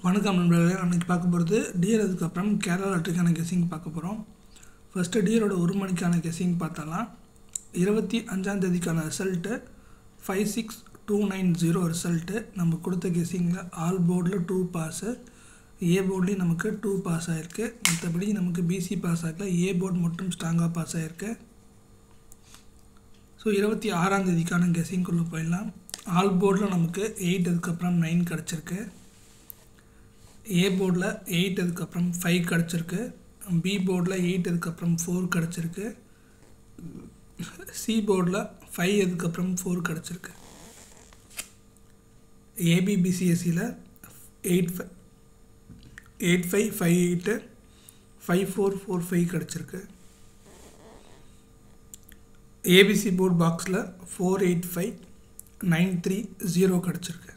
வணக்கம் நண்பர்களே. அன்றைக்கி பார்க்க போகிறது டியர். அதுக்கப்புறம் கேரளா லாட்டரிக்கான கெஸ்ஸிங் பார்க்க போகிறோம். ஃபஸ்ட்டு டியரோட 1 மணிக்கான கெஸ்ஸிங் பார்த்தலாம். 25ஆம் தேதிக்கான ரிசல்ட்டு 56290 ரிசல்ட்டு. நம்ம கொடுத்த கெஸ்ஸிங்கில் ஆல் போர்டில் 2 பாஸு, ஏ போர்ட்லேயும் நமக்கு 2 பாஸ் ஆகிருக்கு. மற்றபடி நமக்கு பிசி பாஸ் ஆகல, ஏ போர்டு மட்டும் ஸ்ட்ராங்காக பாஸ் ஆகிருக்கு. ஸோ 26ஆம் தேதிக்கான கெஸ்ஸிங்குள்ளே போயிடலாம். ஆல் போர்டில் நமக்கு 8, அதுக்கப்புறம் 9 கிடச்சிருக்கு. ஏ போர்டில் 8, அதுக்கப்புறம் 5 கிடச்சிருக்கு. பி போர்டில் 8, அதுக்கப்புறம் 4 கிடச்சிருக்கு. சி போர்டில் 5, அதுக்கப்புறம் 4 கிடச்சிருக்கு. ஏபிபிசிஎஸ்சியில் 8558 5445 கிடச்சிருக்கு. ஏபிசி போர்ட் பாக்ஸில் 485930 கிடச்சிருக்கு.